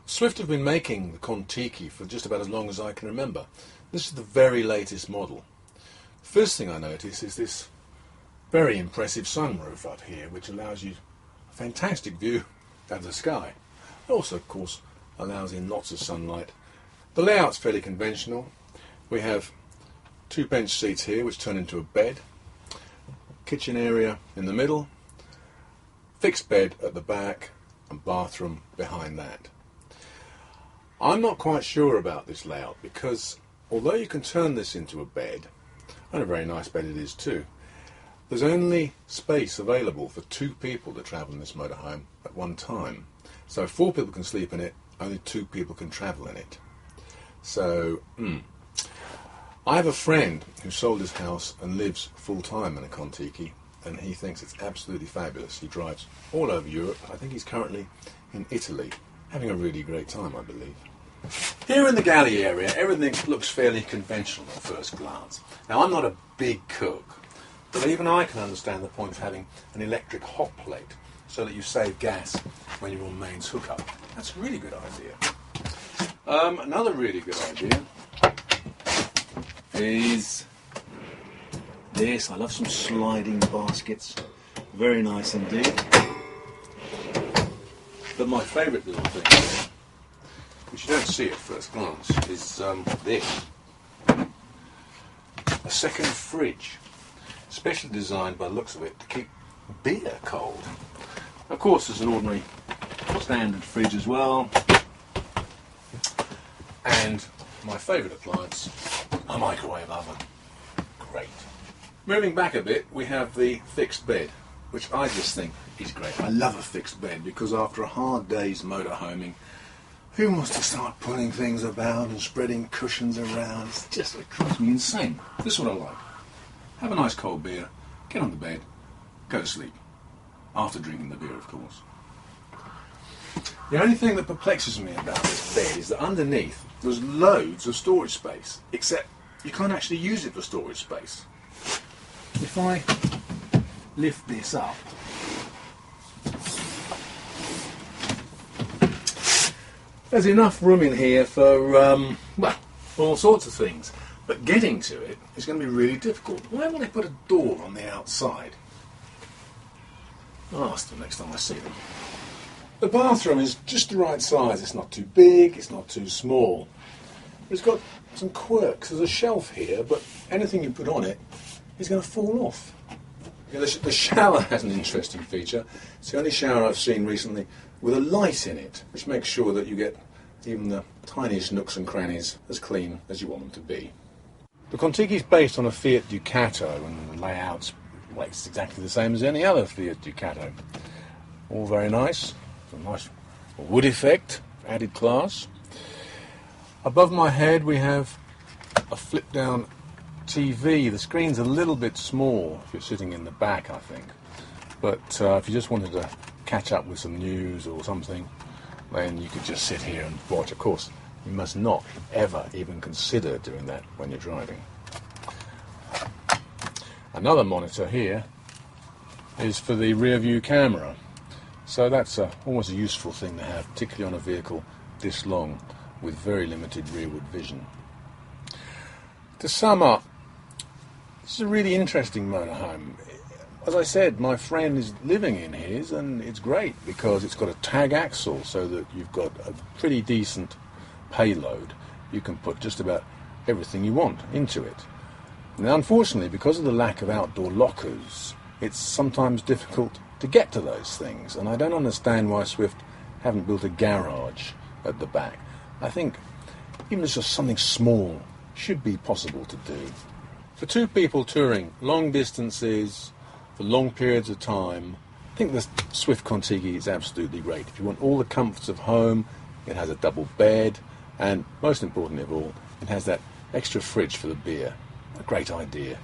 Swift have been making the Kon-tiki for just about as long as I can remember. This is the very latest model. First thing I notice is this very impressive sunroof up here, which allows you a fantastic view of the sky. It also, of course, allows in lots of sunlight. The layout's fairly conventional. We have 2 bench seats here which turn into a bed, kitchen area in the middle, fixed bed at the back and bathroom behind that. I'm not quite sure about this layout because although you can turn this into a bed, and a very nice bed it is too, there's only space available for 2 people to travel in this motorhome at one time. So 4 people can sleep in it, only 2 people can travel in it. So, I have a friend who sold his house and lives full-time in a Kon-tiki, and he thinks it's absolutely fabulous. He drives all over Europe. I think he's currently in Italy, having a really great time, I believe. Here in the galley area, everything looks fairly conventional at first glance. Now, I'm not a big cook, but even I can understand the point of having an electric hot plate so that you save gas when you're on mains hookup. That's a really good idea. Another really good idea is this. I love some sliding baskets. Very nice indeed. But my favourite little thing, which you don't see at first glance, is this. A second fridge, specially designed by the looks of it to keep beer cold. Of course, there's an ordinary standard fridge as well. And my favourite appliance, a microwave oven. Great. Moving back a bit, we have the fixed bed, which I just think is great. I love a fixed bed because after a hard day's motorhoming, who wants to start pulling things about and spreading cushions around? It drives me insane. This is what I like. Have a nice cold beer, get on the bed, go to sleep. After drinking the beer, of course. The only thing that perplexes me about this bed is that underneath there's loads of storage space, except you can't actually use it for storage space. If I lift this up, there's enough room in here for, well, all sorts of things. But getting to it is going to be really difficult. Why will they put a door on the outside? I'll ask them next time I see them. The bathroom is just the right size. It's not too big, it's not too small. It's got some quirks. There's a shelf here, but anything you put on it is going to fall off. The shower has an interesting feature. It's the only shower I've seen recently with a light in it, which makes sure that you get even the tiniest nooks and crannies as clean as you want them to be. The Kon-tiki is based on a Fiat Ducato, and the layout's, well, it's exactly the same as any other Fiat Ducato. All very nice. A nice wood effect, added class. Above my head we have a flip-down TV. The screen's a little bit small if you're sitting in the back, I think. But if you just wanted to catch up with some news or something, then you could just sit here and watch. Of course, you must not ever even consider doing that when you're driving. Another monitor here is for the rear view camera. So that's almost a useful thing to have, particularly on a vehicle this long with very limited rearward vision. To sum up, this is a really interesting motorhome. As I said, my friend is living in his, and it's great because it's got a tag axle so that you've got a pretty decent payload. You can put just about everything you want into it. Now, unfortunately, because of the lack of outdoor lockers, it's sometimes difficult to get to those things, and I don't understand why Swift haven't built a garage at the back. I think even just something small should be possible to do. For 2 people touring long distances for long periods of time, I think the Swift Kon-tiki is absolutely great. If you want all the comforts of home, it has a double bed, and most importantly of all, it has that extra fridge for the beer. A great idea.